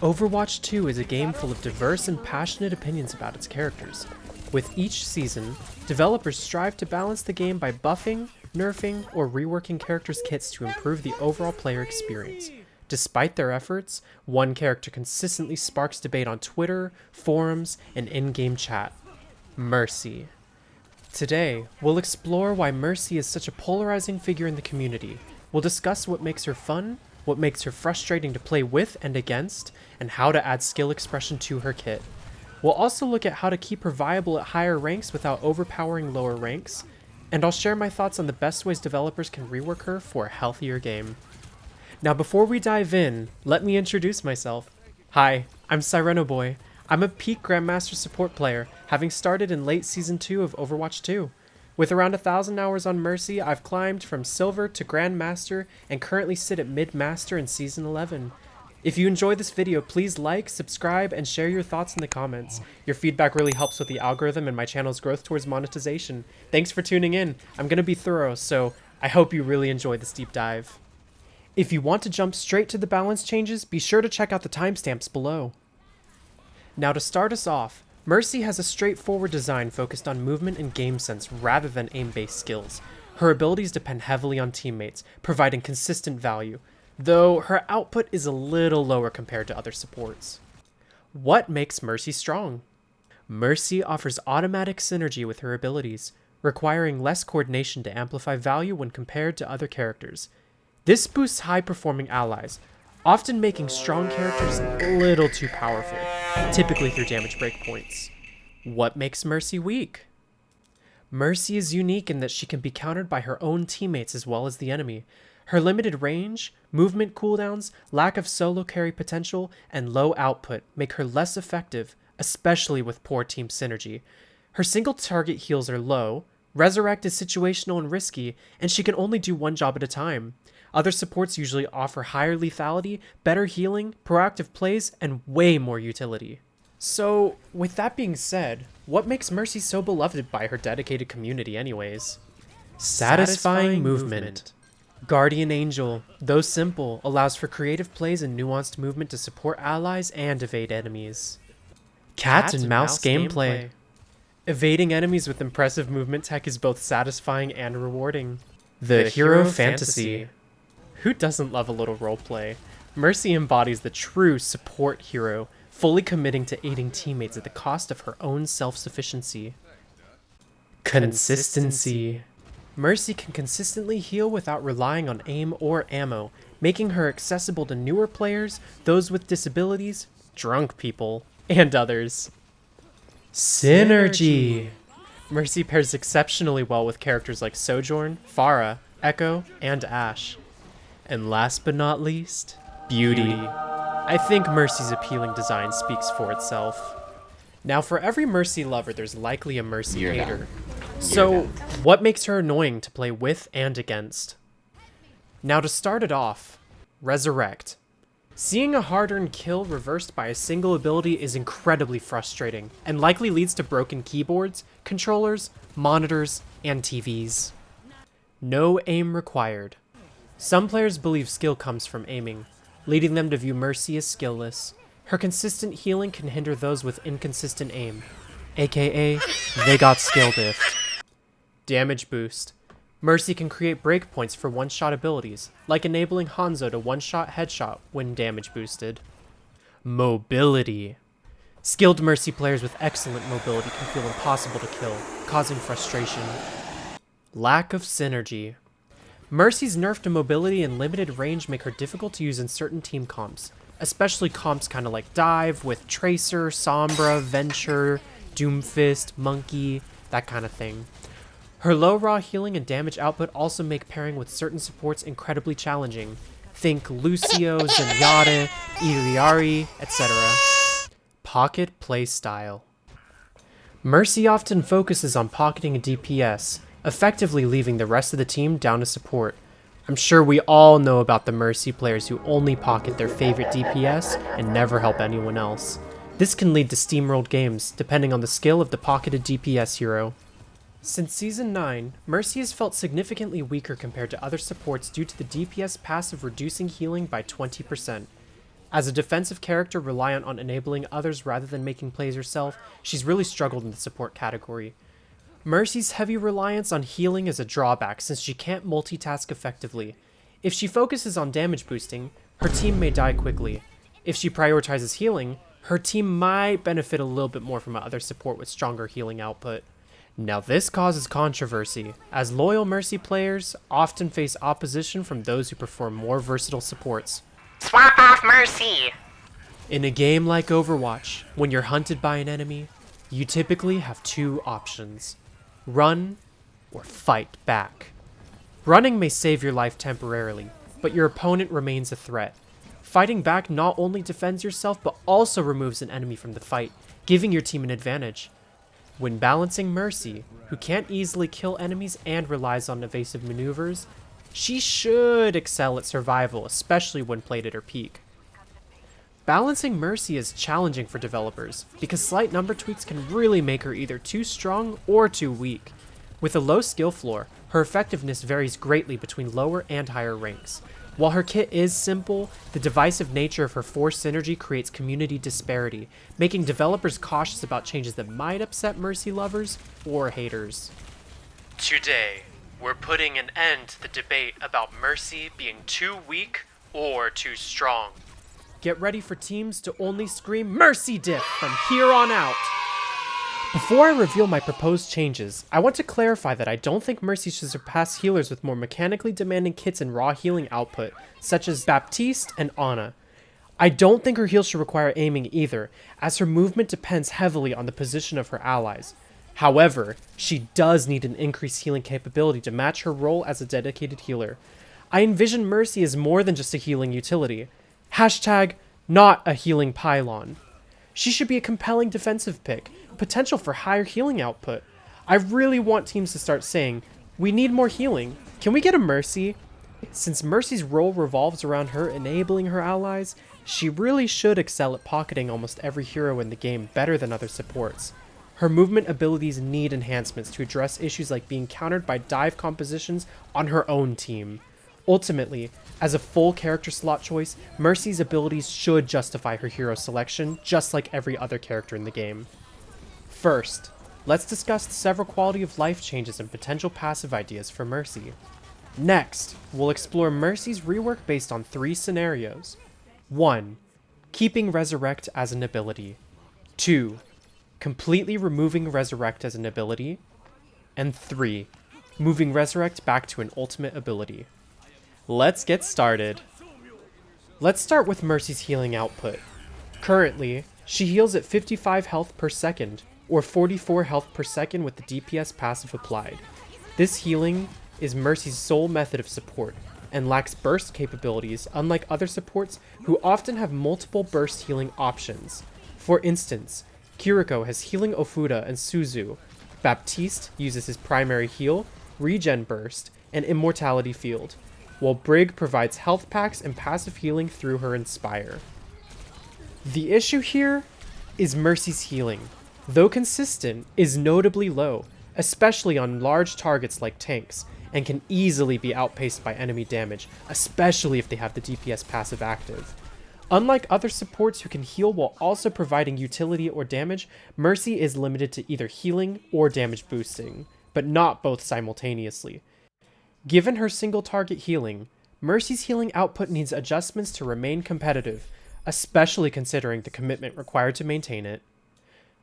Overwatch 2 is a game full of diverse and passionate opinions about its characters. With each season, developers strive to balance the game by buffing, nerfing, or reworking characters' kits to improve the overall player experience. Despite their efforts, one character consistently sparks debate on Twitter, forums, and in-game chat: Mercy. Today, we'll explore why Mercy is such a polarizing figure in the community. We'll discuss what makes her fun, what makes her frustrating to play with and against, and how to add skill expression to her kit. We'll also look at how to keep her viable at higher ranks without overpowering lower ranks, and I'll share my thoughts on the best ways developers can rework her for a healthier game. Now before we dive in, let me introduce myself. Hi, I'm sirenoboi. I'm a peak Grandmaster support player, having started in late Season 2 of Overwatch 2. With around 1,000 hours on Mercy, I've climbed from Silver to Grandmaster and currently sit at Mid-Master in Season 11. If you enjoyed this video, please like, subscribe, and share your thoughts in the comments. Your feedback really helps with the algorithm and my channel's growth towards monetization. Thanks for tuning in. I'm gonna be thorough, so I hope you really enjoy this deep dive. If you want to jump straight to the balance changes, be sure to check out the timestamps below. Now to start us off, Mercy has a straightforward design focused on movement and game sense rather than aim-based skills. Her abilities depend heavily on teammates, providing consistent value, though her output is a little lower compared to other supports. What makes Mercy strong? Mercy offers automatic synergy with her abilities, requiring less coordination to amplify value when compared to other characters. This boosts high-performing allies, often making strong characters a little too powerful, typically through damage breakpoints. What makes Mercy weak? Mercy is unique in that she can be countered by her own teammates as well as the enemy. Her limited range, movement cooldowns, lack of solo carry potential, and low output make her less effective, especially with poor team synergy. Her single target heals are low, Resurrect is situational and risky, and she can only do one job at a time. Other supports usually offer higher lethality, better healing, proactive plays, and way more utility. So, with that being said, what makes Mercy so beloved by her dedicated community anyways? Satisfying movement. Guardian Angel, though simple, allows for creative plays and nuanced movement to support allies and evade enemies. Cat and mouse gameplay. Evading enemies with impressive movement tech is both satisfying and rewarding. The hero fantasy. Who doesn't love a little roleplay? Mercy embodies the true support hero, fully committing to aiding teammates at the cost of her own self-sufficiency. Consistency. Mercy can consistently heal without relying on aim or ammo, making her accessible to newer players, those with disabilities, drunk people, and others. Synergy. Mercy pairs exceptionally well with characters like Sojourn, Pharah, Echo, and Ashe. And last but not least, beauty. I think Mercy's appealing design speaks for itself. Now for every Mercy lover, there's likely a Mercy hater. So what makes her annoying to play with and against? Now to start it off, Resurrect. Seeing a hard-earned kill reversed by a single ability is incredibly frustrating, and likely leads to broken keyboards, controllers, monitors, and TVs. No aim required. Some players believe skill comes from aiming, leading them to view Mercy as skillless. Her consistent healing can hinder those with inconsistent aim, aka they got skill diffed. Damage boost. Mercy can create breakpoints for one-shot abilities, like enabling Hanzo to one-shot headshot when damage boosted. Mobility. Skilled Mercy players with excellent mobility can feel impossible to kill, causing frustration. Lack of synergy. Mercy's nerf to mobility and limited range make her difficult to use in certain team comps, especially comps kinda like Dive with Tracer, Sombra, Venture, Doomfist, Monkey, that kind of thing. Her low raw healing and damage output also make pairing with certain supports incredibly challenging. Think Lucio, Zenyatta, Iliari, etc. Pocket playstyle. Mercy often focuses on pocketing a DPS, effectively leaving the rest of the team down to support. I'm sure we all know about the Mercy players who only pocket their favorite DPS and never help anyone else. This can lead to steamrolled games, depending on the skill of the pocketed DPS hero. Since Season 9, Mercy has felt significantly weaker compared to other supports due to the DPS passive reducing healing by 20%. As a defensive character reliant on enabling others rather than making plays herself, she's really struggled in the support category. Mercy's heavy reliance on healing is a drawback since she can't multitask effectively. If she focuses on damage boosting, her team may die quickly. If she prioritizes healing, her team might benefit a little bit more from other support with stronger healing output. Now this causes controversy, as loyal Mercy players often face opposition from those who perform more versatile supports. Swap off Mercy! In a game like Overwatch, when you're hunted by an enemy, you typically have two options: run or fight back. Running may save your life temporarily, but your opponent remains a threat. Fighting back not only defends yourself, but also removes an enemy from the fight, giving your team an advantage. When balancing Mercy, who can't easily kill enemies and relies on evasive maneuvers, she should excel at survival, especially when played at her peak. Balancing Mercy is challenging for developers, because slight number tweaks can really make her either too strong or too weak. With a low skill floor, her effectiveness varies greatly between lower and higher ranks. While her kit is simple, the divisive nature of her force synergy creates community disparity, making developers cautious about changes that might upset Mercy lovers or haters. Today, we're putting an end to the debate about Mercy being too weak or too strong. Get ready for teams to only scream Mercy diff from here on out! Before I reveal my proposed changes, I want to clarify that I don't think Mercy should surpass healers with more mechanically demanding kits and raw healing output, such as Baptiste and Ana. I don't think her heal should require aiming either, as her movement depends heavily on the position of her allies. However, she does need an increased healing capability to match her role as a dedicated healer. I envision Mercy as more than just a healing utility. Hashtag not a healing pylon. She should be a compelling defensive pick, potential for higher healing output. I really want teams to start saying, we need more healing. Can we get a Mercy? Since Mercy's role revolves around her enabling her allies, she really should excel at pocketing almost every hero in the game better than other supports. Her movement abilities need enhancements to address issues like being countered by dive compositions on her own team. Ultimately, as a full character slot choice, Mercy's abilities should justify her hero selection, just like every other character in the game. First, let's discuss the several quality of life changes and potential passive ideas for Mercy. Next, we'll explore Mercy's rework based on 3 scenarios. 1. Keeping Resurrect as an ability. 2. Completely removing Resurrect as an ability. And 3. Moving Resurrect back to an ultimate ability. Let's get started. Let's start with Mercy's healing output. Currently, she heals at 55 health per second, or 44 health per second with the DPS passive applied. This healing is Mercy's sole method of support, and lacks burst capabilities unlike other supports who often have multiple burst healing options. For instance, Kiriko has healing Ofuda and Suzu. Baptiste uses his primary heal, regen burst, and immortality field, while Brig provides health packs and passive healing through her Inspire. The issue here is Mercy's healing, though consistent, is notably low, especially on large targets like tanks, and can easily be outpaced by enemy damage, especially if they have the DPS passive active. Unlike other supports who can heal while also providing utility or damage, Mercy is limited to either healing or damage boosting, but not both simultaneously. Given her single target healing, Mercy's healing output needs adjustments to remain competitive, especially considering the commitment required to maintain it.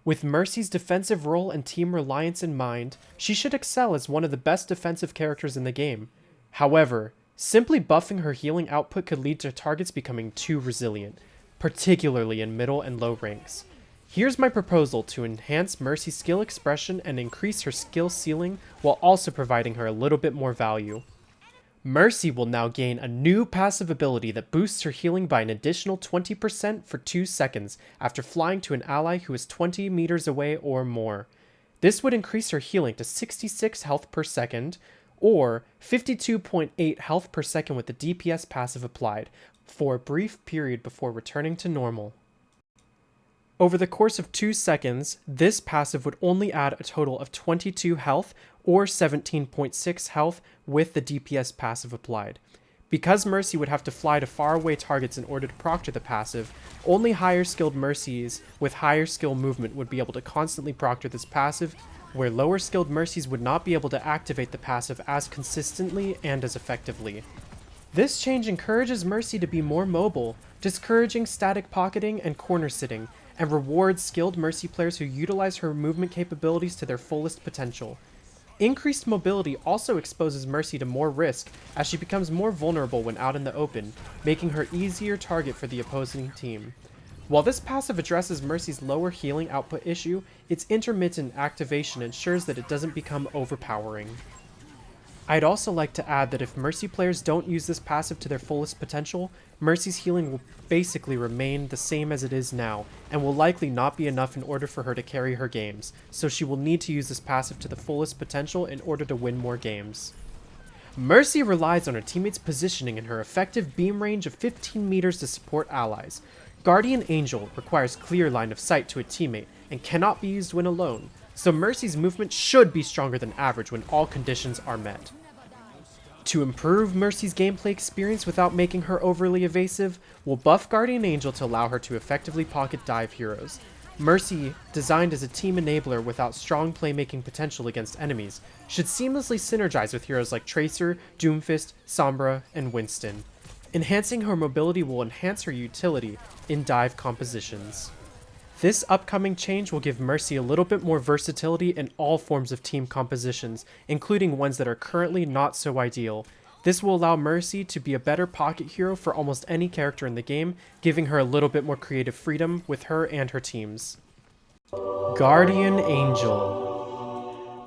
With Mercy's defensive role and team reliance in mind, she should excel as one of the best defensive characters in the game. However, simply buffing her healing output could lead to targets becoming too resilient, particularly in middle and low ranks. Here's my proposal to enhance Mercy's skill expression and increase her skill ceiling while also providing her a little bit more value. Mercy will now gain a new passive ability that boosts her healing by an additional 20% for 2 seconds after flying to an ally who is 20 meters away or more. This would increase her healing to 66 health per second, or 52.8 health per second with the DPS passive applied, for a brief period before returning to normal. Over the course of 2 seconds, this passive would only add a total of 22 health or 17.6 health with the DPS passive applied. Because Mercy would have to fly to faraway targets in order to proctor the passive, only higher skilled Mercies with higher skill movement would be able to constantly proctor this passive, where lower skilled Mercies would not be able to activate the passive as consistently and as effectively. This change encourages Mercy to be more mobile, discouraging static pocketing and corner sitting, and rewards skilled Mercy players who utilize her movement capabilities to their fullest potential. Increased mobility also exposes Mercy to more risk, as she becomes more vulnerable when out in the open, making her easier target for the opposing team. While this passive addresses Mercy's lower healing output issue, its intermittent activation ensures that it doesn't become overpowering. I'd also like to add that if Mercy players don't use this passive to their fullest potential, Mercy's healing will basically remain the same as it is now, and will likely not be enough in order for her to carry her games, so she will need to use this passive to the fullest potential in order to win more games. Mercy relies on her teammates' positioning and her effective beam range of 15 meters to support allies. Guardian Angel requires clear line of sight to a teammate and cannot be used when alone, so Mercy's movement should be stronger than average when all conditions are met. To improve Mercy's gameplay experience without making her overly evasive, we'll buff Guardian Angel to allow her to effectively pocket dive heroes. Mercy, designed as a team enabler without strong playmaking potential against enemies, should seamlessly synergize with heroes like Tracer, Doomfist, Sombra, and Winston. Enhancing her mobility will enhance her utility in dive compositions. This upcoming change will give Mercy a little bit more versatility in all forms of team compositions, including ones that are currently not so ideal. This will allow Mercy to be a better pocket hero for almost any character in the game, giving her a little bit more creative freedom with her and her teams. Guardian Angel.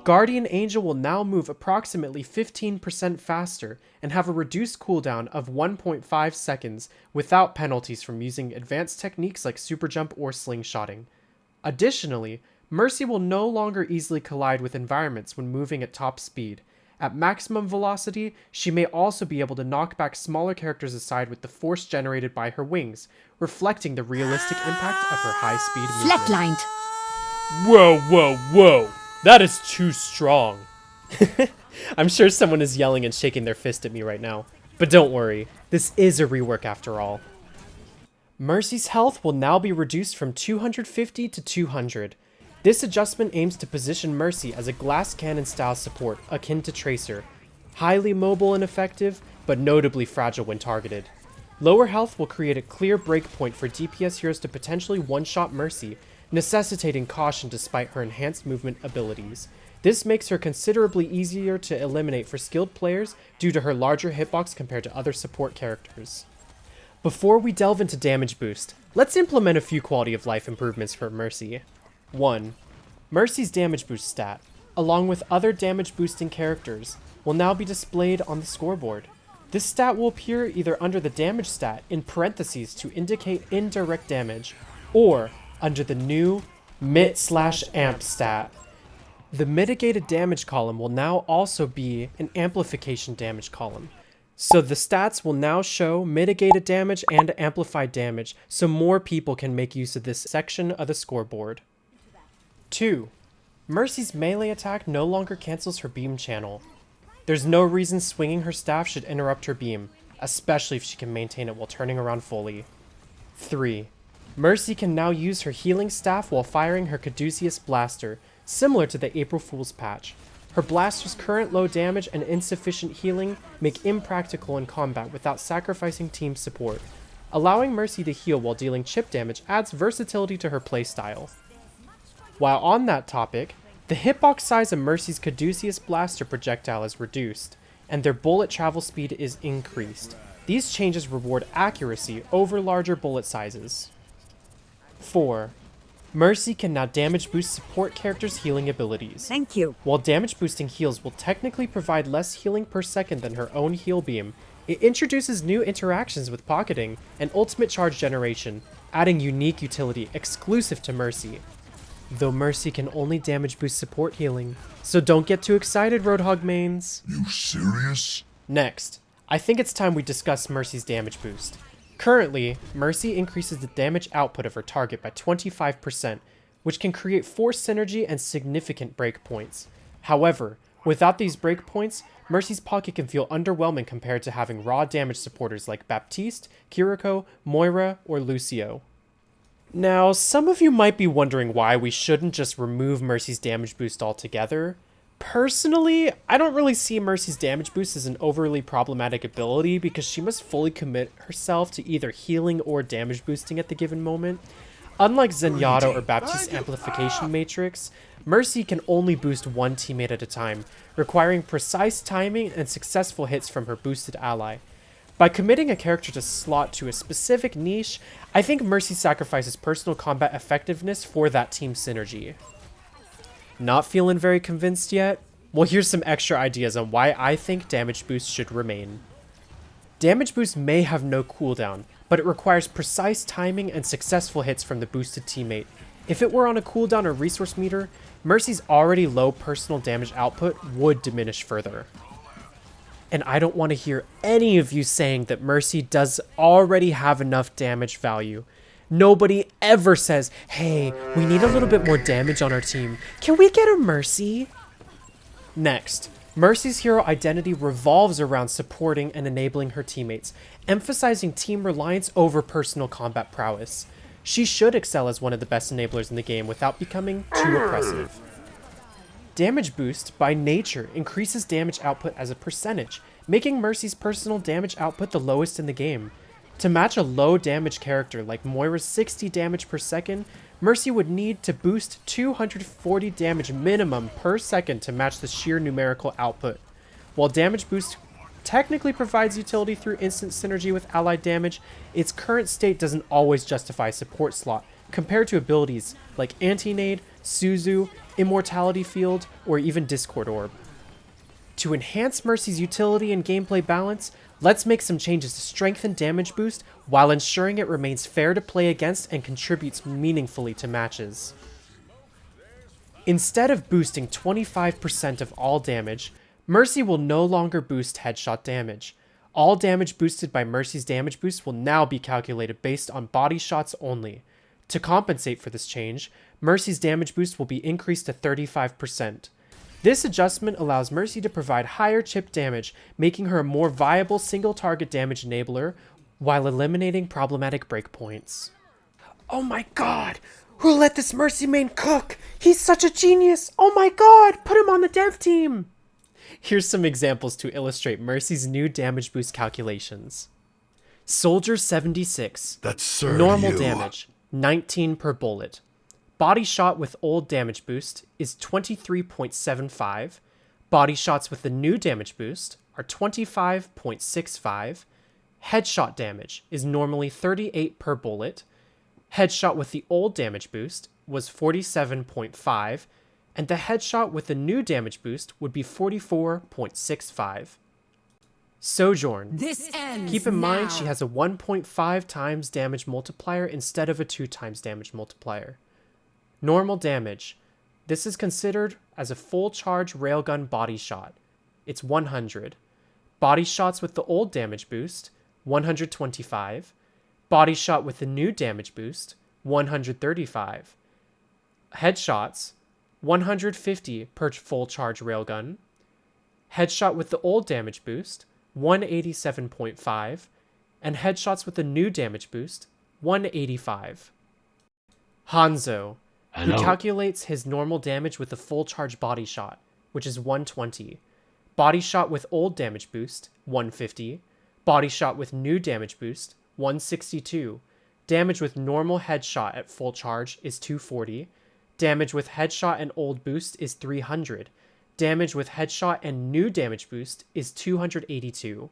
Guardian Angel will now move approximately 15% faster and have a reduced cooldown of 1.5 seconds without penalties from using advanced techniques like super jump or slingshotting. Additionally, Mercy will no longer easily collide with environments when moving at top speed. At maximum velocity, she may also be able to knock back smaller characters aside with the force generated by her wings, reflecting the realistic impact of her high-speed movement. Flatlined. Whoa, whoa, whoa! That is too strong. I'm sure someone is yelling and shaking their fist at me right now. But don't worry, this is a rework after all. Mercy's health will now be reduced from 250 to 200. This adjustment aims to position Mercy as a glass cannon style support akin to Tracer, highly mobile and effective, but notably fragile when targeted. Lower health will create a clear breakpoint for DPS heroes to potentially one-shot Mercy, necessitating caution despite her enhanced movement abilities. This makes her considerably easier to eliminate for skilled players due to her larger hitbox compared to other support characters. Before we delve into damage boost, let's implement a few quality of life improvements for Mercy. 1. Mercy's damage boost stat, along with other damage boosting characters, will now be displayed on the scoreboard. This stat will appear either under the damage stat in parentheses to indicate indirect damage, or under the new MIT/amp stat. The mitigated damage column will now also be an amplification damage column. So the stats will now show mitigated damage and amplified damage, so more people can make use of this section of the scoreboard. 2. Mercy's melee attack no longer cancels her beam channel. There's no reason swinging her staff should interrupt her beam, especially if she can maintain it while turning around fully. 3. Mercy can now use her healing staff while firing her Caduceus blaster, similar to the April Fool's patch. Her blaster's current low damage and insufficient healing make impractical in combat without sacrificing team support. Allowing Mercy to heal while dealing chip damage adds versatility to her playstyle. While on that topic, the hitbox size of Mercy's Caduceus blaster projectile is reduced, and their bullet travel speed is increased. These changes reward accuracy over larger bullet sizes. 4. Mercy can now damage boost support characters' healing abilities. Thank you. While damage boosting heals will technically provide less healing per second than her own heal beam, it introduces new interactions with pocketing and ultimate charge generation, adding unique utility exclusive to Mercy. Though Mercy can only damage boost support healing, so don't get too excited, Roadhog mains. You serious? Next, I think it's time we discuss Mercy's damage boost. Currently, Mercy increases the damage output of her target by 25%, which can create force synergy and significant breakpoints. However, Without these breakpoints, Mercy's pocket can feel underwhelming compared to having raw damage supporters like Baptiste, Kiriko, Moira, or Lucio. Now, some of you might be wondering why we shouldn't just remove Mercy's damage boost altogether. Personally, I don't really see Mercy's damage boost as an overly problematic ability because she must fully commit herself to either healing or damage boosting at the given moment. Unlike Zenyatta or Baptiste's amplification matrix, Mercy can only boost one teammate at a time, requiring precise timing and successful hits from her boosted ally. By committing a character to slot to a specific niche, I think Mercy sacrifices personal combat effectiveness for that team synergy. Not feeling very convinced yet? Well, here's some extra ideas on why I think damage boost should remain. Damage boost may have no cooldown, but it requires precise timing and successful hits from the boosted teammate. If it were on a cooldown or resource meter, Mercy's already low personal damage output would diminish further. And I don't want to hear any of you saying that Mercy does already have enough damage value. Nobody ever says, hey, we need a little bit more damage on our team. Can we get a Mercy? Next, Mercy's hero identity revolves around supporting and enabling her teammates, emphasizing team reliance over personal combat prowess. She should excel as one of the best enablers in the game without becoming too oppressive. Damage boost, by nature, increases damage output as a percentage, making Mercy's personal damage output the lowest in the game. To match a low damage character like Moira's 60 damage per second, Mercy would need to boost 240 damage minimum per second to match the sheer numerical output. While damage boost technically provides utility through instant synergy with allied damage, its current state doesn't always justify support slot compared to abilities like Anti-Nade, Suzu, Immortality Field, or even Discord Orb. To enhance Mercy's utility and gameplay balance, let's make some changes to strengthen damage boost while ensuring it remains fair to play against and contributes meaningfully to matches. Instead of boosting 25% of all damage, Mercy will no longer boost headshot damage. All damage boosted by Mercy's damage boost will now be calculated based on body shots only. To compensate for this change, Mercy's damage boost will be increased to 35%. This adjustment allows Mercy to provide higher chip damage, making her a more viable single target damage enabler while eliminating problematic breakpoints. Oh my god! Who let this Mercy main cook? He's such a genius! Oh my god! Put him on the dev team! Here's some examples to illustrate Mercy's new damage boost calculations. Soldier 76. Normal damage, 19 per bullet. Body shot with old damage boost is 23.75. Body shots with the new damage boost are 25.65. Headshot damage is normally 38 per bullet. Headshot with the old damage boost was 47.5. And the headshot with the new damage boost would be 44.65. Sojourn. Keep in mind she has a 1.5 times damage multiplier instead of a 2 times damage multiplier. Normal damage. This is considered as a full charge railgun body shot. It's 100. Body shots with the old damage boost, 125. Body shot with the new damage boost, 135. Headshots, 150 per full charge railgun. Headshot with the old damage boost, 187.5. And headshots with the new damage boost, 185. Hanzo, who calculates his normal damage with the full charge body shot, which is 120. Body shot with old damage boost, 150. Body shot with new damage boost, 162. Damage with normal headshot at full charge is 240. Damage with headshot and old boost is 300. Damage with headshot and new damage boost is 282.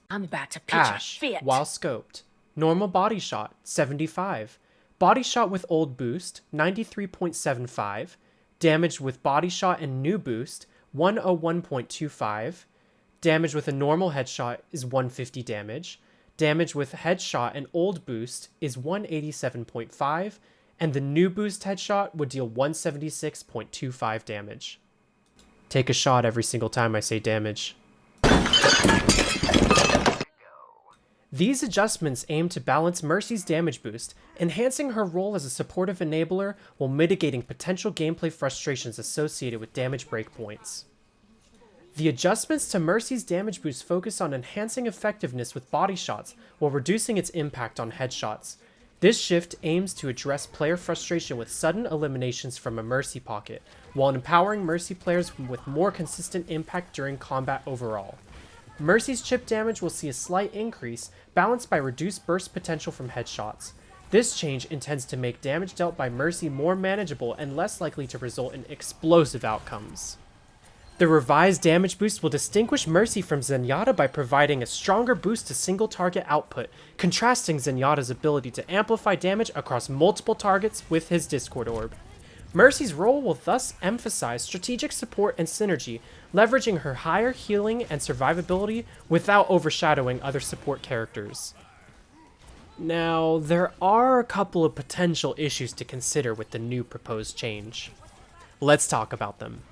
I'm about to pitch Ash, a fit. while scoped. Normal body shot, 75. Body shot with old boost, 93.75. Damage with body shot and new boost, 101.25. Damage with a normal headshot is 150 damage. Damage with headshot and old boost is 187.5. And the new boost headshot would deal 176.25 damage. Take a shot every single time I say damage. These adjustments aim to balance Mercy's damage boost, enhancing her role as a supportive enabler while mitigating potential gameplay frustrations associated with damage breakpoints. The adjustments to Mercy's damage boost focus on enhancing effectiveness with body shots while reducing its impact on headshots. This shift aims to address player frustration with sudden eliminations from a Mercy pocket, while empowering Mercy players with more consistent impact during combat overall. Mercy's chip damage will see a slight increase, balanced by reduced burst potential from headshots. This change intends to make damage dealt by Mercy more manageable and less likely to result in explosive outcomes. The revised damage boost will distinguish Mercy from Zenyatta by providing a stronger boost to single target output, contrasting Zenyatta's ability to amplify damage across multiple targets with his Discord Orb. Mercy's role will thus emphasize strategic support and synergy, leveraging her higher healing and survivability without overshadowing other support characters. Now, there are a couple of potential issues to consider with the new proposed change. Let's talk about them.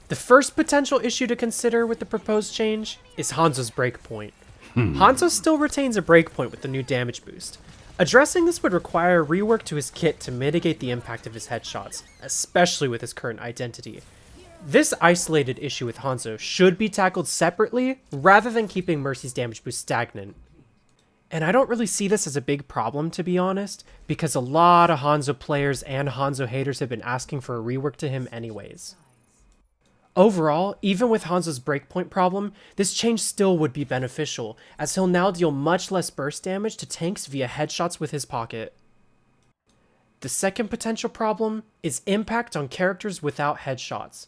The first potential issue to consider with the proposed change is Hanzo's breakpoint. Hanzo still retains a breakpoint with the new damage boost. Addressing this would require a rework to his kit to mitigate the impact of his headshots, especially with his current identity. This isolated issue with Hanzo should be tackled separately rather than keeping Mercy's damage boost stagnant. And I don't really see this as a big problem, to be honest, because a lot of Hanzo players and Hanzo haters have been asking for a rework to him anyways. Overall, even with Hanzo's breakpoint problem, this change still would be beneficial, as he'll now deal much less burst damage to tanks via headshots with his pocket. The second potential problem is impact on characters without headshots.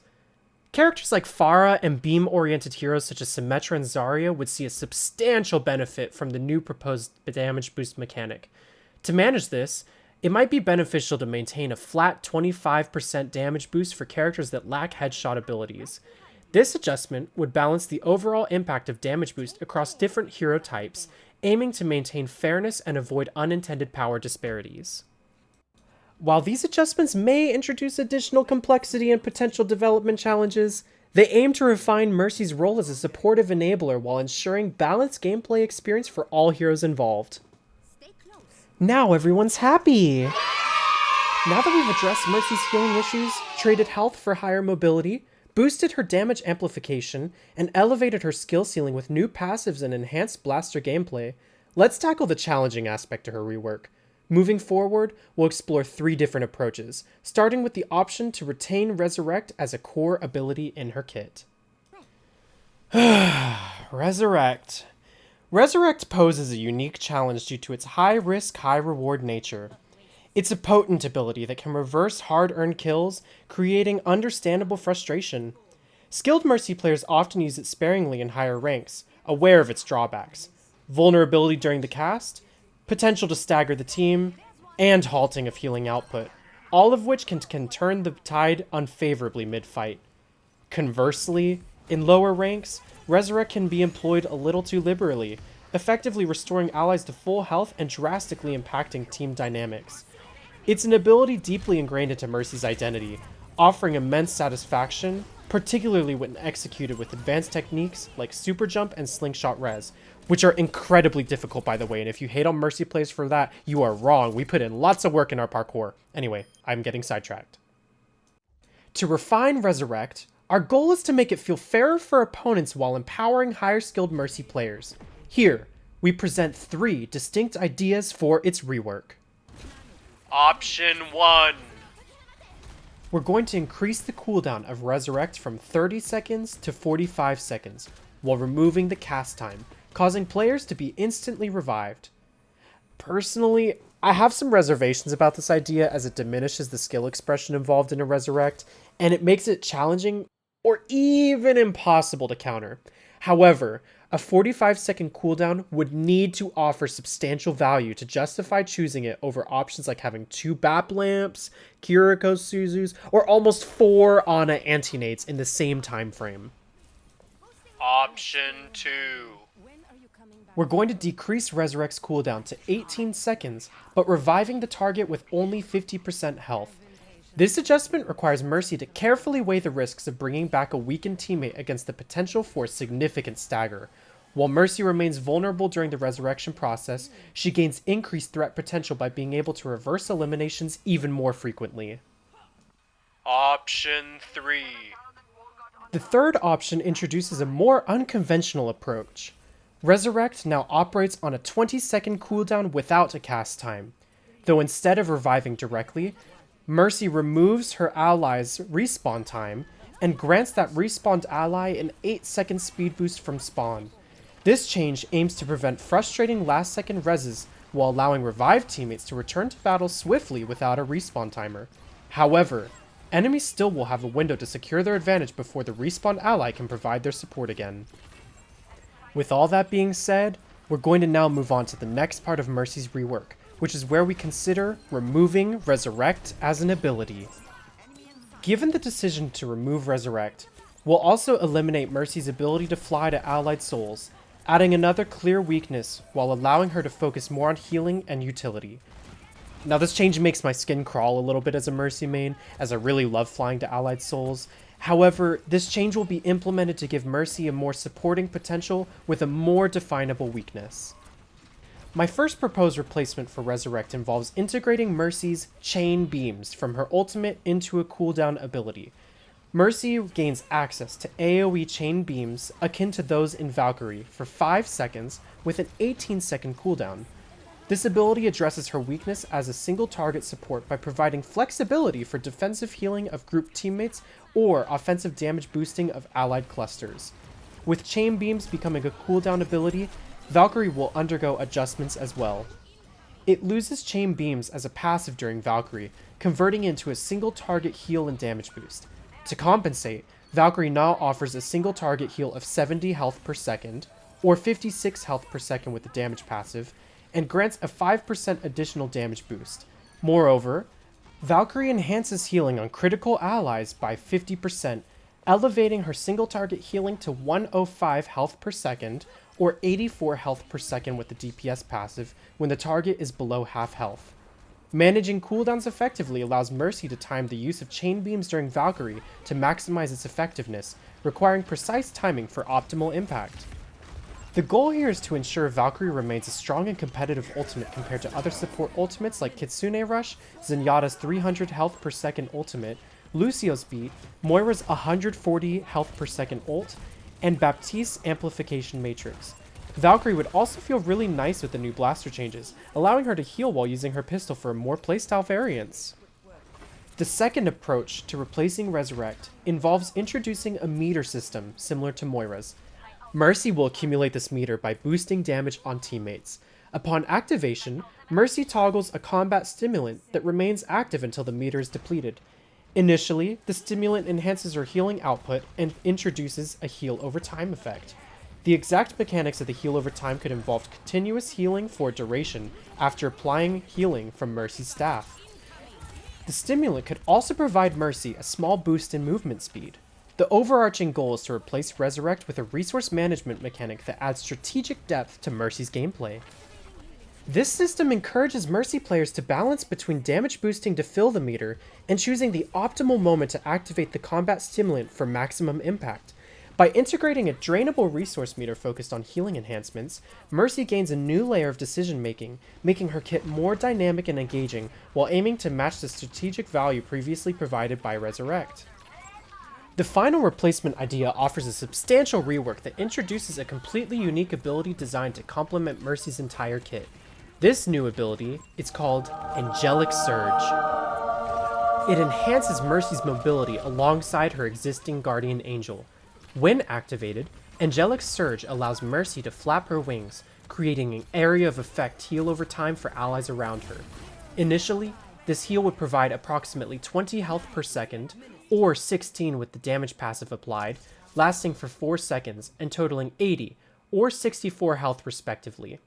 Characters like Pharah and beam-oriented heroes such as Symmetra and Zarya would see a substantial benefit from the new proposed damage boost mechanic. To manage this, it might be beneficial to maintain a flat 25% damage boost for characters that lack headshot abilities. This adjustment would balance the overall impact of damage boost across different hero types, aiming to maintain fairness and avoid unintended power disparities. While these adjustments may introduce additional complexity and potential development challenges, they aim to refine Mercy's role as a supportive enabler while ensuring balanced gameplay experience for all heroes involved. Now everyone's happy! Now that we've addressed Mercy's healing issues, traded health for higher mobility, boosted her damage amplification, and elevated her skill ceiling with new passives and enhanced blaster gameplay, let's tackle the challenging aspect to her rework. Moving forward, we'll explore 3 different approaches, starting with the option to retain Resurrect as a core ability in her kit. Resurrect. Resurrect poses a unique challenge due to its high-risk, high-reward nature. It's a potent ability that can reverse hard-earned kills, creating understandable frustration. Skilled Mercy players often use it sparingly in higher ranks, aware of its drawbacks. Vulnerability during the cast, potential to stagger the team, and halting of healing output, all of which can turn the tide unfavorably mid-fight. Conversely, in lower ranks, Resurrect can be employed a little too liberally, effectively restoring allies to full health and drastically impacting team dynamics. It's an ability deeply ingrained into Mercy's identity, offering immense satisfaction, particularly when executed with advanced techniques like Super Jump and Slingshot Rez, which are incredibly difficult, by the way, and if you hate on Mercy players for that, you are wrong. We put in lots of work in our parkour. Anyway, I'm getting sidetracked. To refine Resurrect, our goal is to make it feel fairer for opponents while empowering higher skilled Mercy players. Here, we present 3 distinct ideas for its rework. Option 1. We're going to increase the cooldown of Resurrect from 30 seconds to 45 seconds, while removing the cast time, causing players to be instantly revived. Personally, I have some reservations about this idea as it diminishes the skill expression involved in a Resurrect, and it makes it challenging or even impossible to counter. However, a 45-second cooldown would need to offer substantial value to justify choosing it over options like having 2 BAP lamps, Kiriko Suzus, or almost 4 Ana anti-nades in the same time frame. Option 2. We're going to decrease Resurrect's cooldown to 18 seconds, but reviving the target with only 50% health. This adjustment requires Mercy to carefully weigh the risks of bringing back a weakened teammate against the potential for a significant stagger. While Mercy remains vulnerable during the resurrection process, she gains increased threat potential by being able to reverse eliminations even more frequently. Option 3. The third option introduces a more unconventional approach. Resurrect now operates on a 20-second cooldown without a cast time, though instead of reviving directly, Mercy removes her ally's respawn time and grants that respawned ally an 8-second speed boost from spawn. This change aims to prevent frustrating last-second reses while allowing revived teammates to return to battle swiftly without a respawn timer. However, enemies still will have a window to secure their advantage before the respawned ally can provide their support again. With all that being said, we're going to now move on to the next part of Mercy's rework, which is where we consider removing Resurrect as an ability. Given the decision to remove Resurrect, we'll also eliminate Mercy's ability to fly to allied souls, adding another clear weakness while allowing her to focus more on healing and utility. Now this change makes my skin crawl a little bit as a Mercy main, as I really love flying to allied souls. However, this change will be implemented to give Mercy a more supporting potential with a more definable weakness. My first proposed replacement for Resurrect involves integrating Mercy's Chain Beams from her ultimate into a cooldown ability. Mercy gains access to AoE Chain Beams akin to those in Valkyrie for 5 seconds with an 18-second cooldown. This ability addresses her weakness as a single target support by providing flexibility for defensive healing of group teammates or offensive damage boosting of allied clusters. With Chain Beams becoming a cooldown ability, Valkyrie will undergo adjustments as well. It loses Chain Beams as a passive during Valkyrie, converting into a single target heal and damage boost. To compensate, Valkyrie now offers a single target heal of 70 health per second, or 56 health per second with the damage passive, and grants a 5% additional damage boost. Moreover, Valkyrie enhances healing on critical allies by 50%, elevating her single target healing to 105 health per second, or 84 health per second with the DPS passive when the target is below half health. Managing cooldowns effectively allows Mercy to time the use of Chain Beams during Valkyrie to maximize its effectiveness, requiring precise timing for optimal impact. The goal here is to ensure Valkyrie remains a strong and competitive ultimate compared to other support ultimates like Kitsune Rush, Zenyatta's 300 health per second ultimate, Lucio's Beat, Moira's 140 health per second ult, and Baptiste's Amplification Matrix. Valkyrie would also feel really nice with the new blaster changes, allowing her to heal while using her pistol for more playstyle variants. The second approach to replacing Resurrect involves introducing a meter system similar to Moira's. Mercy will accumulate this meter by boosting damage on teammates. Upon activation, Mercy toggles a combat stimulant that remains active until the meter is depleted. Initially, the stimulant enhances her healing output and introduces a heal over time effect. The exact mechanics of the heal over time could involve continuous healing for a duration after applying healing from Mercy's staff. The stimulant could also provide Mercy a small boost in movement speed. The overarching goal is to replace Resurrect with a resource management mechanic that adds strategic depth to Mercy's gameplay. This system encourages Mercy players to balance between damage boosting to fill the meter and choosing the optimal moment to activate the combat stimulant for maximum impact. By integrating a drainable resource meter focused on healing enhancements, Mercy gains a new layer of decision making, making her kit more dynamic and engaging while aiming to match the strategic value previously provided by Resurrect. The final replacement idea offers a substantial rework that introduces a completely unique ability designed to complement Mercy's entire kit. This new ability is called Angelic Surge. It enhances Mercy's mobility alongside her existing Guardian Angel. When activated, Angelic Surge allows Mercy to flap her wings, creating an area of effect heal over time for allies around her. Initially, this heal would provide approximately 20 health per second, or 16 with the damage passive applied, lasting for 4 seconds and totaling 80 or 64 health respectively.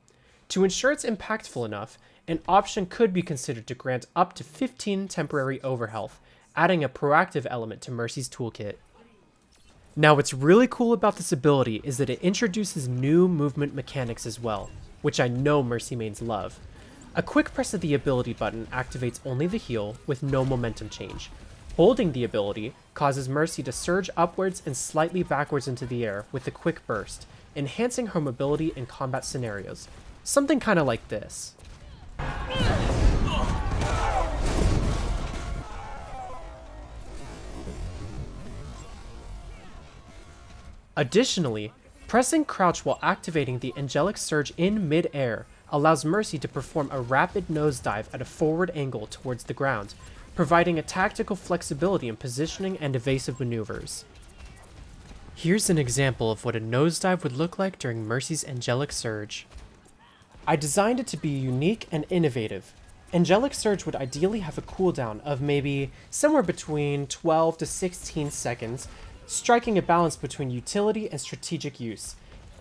To ensure it's impactful enough, an option could be considered to grant up to 15 temporary overhealth, adding a proactive element to Mercy's toolkit. Now what's really cool about this ability is that it introduces new movement mechanics as well, which I know Mercy mains love. A quick press of the ability button activates only the heal with no momentum change. Holding the ability causes Mercy to surge upwards and slightly backwards into the air with a quick burst, enhancing her mobility in combat scenarios. Something kinda like this. Additionally, pressing crouch while activating the Angelic Surge in mid-air allows Mercy to perform a rapid nosedive at a forward angle towards the ground, providing a tactical flexibility in positioning and evasive maneuvers. Here's an example of what a nosedive would look like during Mercy's Angelic Surge. I designed it to be unique and innovative. Angelic Surge would ideally have a cooldown of maybe somewhere between 12 to 16 seconds, striking a balance between utility and strategic use.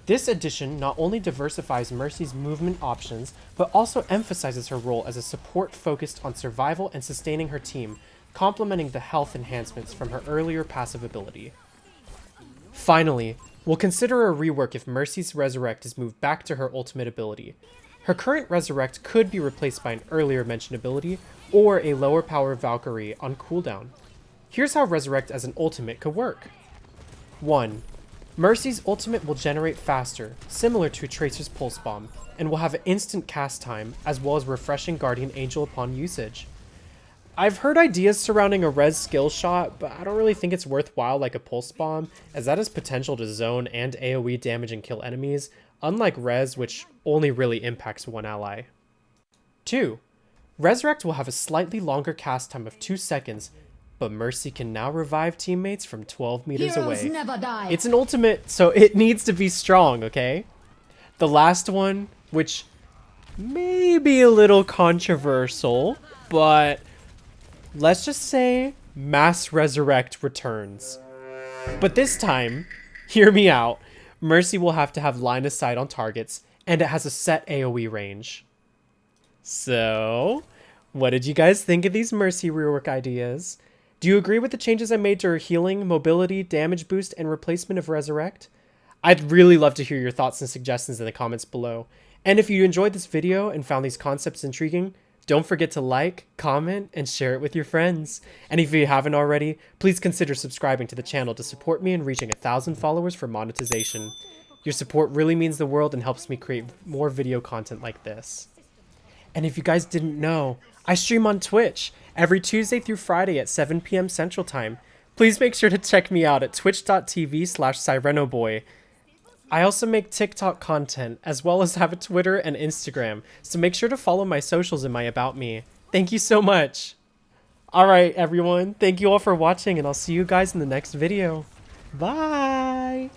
This addition not only diversifies Mercy's movement options, but also emphasizes her role as a support focused on survival and sustaining her team, complementing the health enhancements from her earlier passive ability. Finally, we'll consider a rework if Mercy's Resurrect is moved back to her ultimate ability. Her current Resurrect could be replaced by an earlier mentioned ability, or a lower power Valkyrie on cooldown. Here's how Resurrect as an ultimate could work. 1. Mercy's ultimate will generate faster, similar to Tracer's Pulse Bomb, and will have an instant cast time, as well as refreshing Guardian Angel upon usage. I've heard ideas surrounding a Rez skill shot, but I don't really think it's worthwhile like a Pulse Bomb, as that has potential to zone and AoE damage and kill enemies, unlike Rez, which only really impacts one ally. 2. Resurrect will have a slightly longer cast time of 2 seconds, but Mercy can now revive teammates from 12 meters away. Never die. It's an ultimate, so it needs to be strong, okay? The last one, which may be a little controversial, but let's just say Mass Resurrect returns. But this time, hear me out, Mercy will have to have line of sight on targets, and it has a set AoE range. So, what did you guys think of these Mercy rework ideas? Do you agree with the changes I made to her healing, mobility, damage boost, and replacement of Resurrect? I'd really love to hear your thoughts and suggestions in the comments below. And if you enjoyed this video and found these concepts intriguing, don't forget to like, comment, and share it with your friends. And if you haven't already, please consider subscribing to the channel to support me in reaching 1,000 followers for monetization. Your support really means the world and helps me create more video content like this. And if you guys didn't know, I stream on Twitch every Tuesday through Friday at 7 p.m. Central Time. Please make sure to check me out at twitch.tv/sirenoboi. I also make TikTok content, as well as have a Twitter and Instagram, so make sure to follow my socials in my About Me. Thank you so much. Alright everyone, thank you all for watching, and I'll see you guys in the next video. Bye!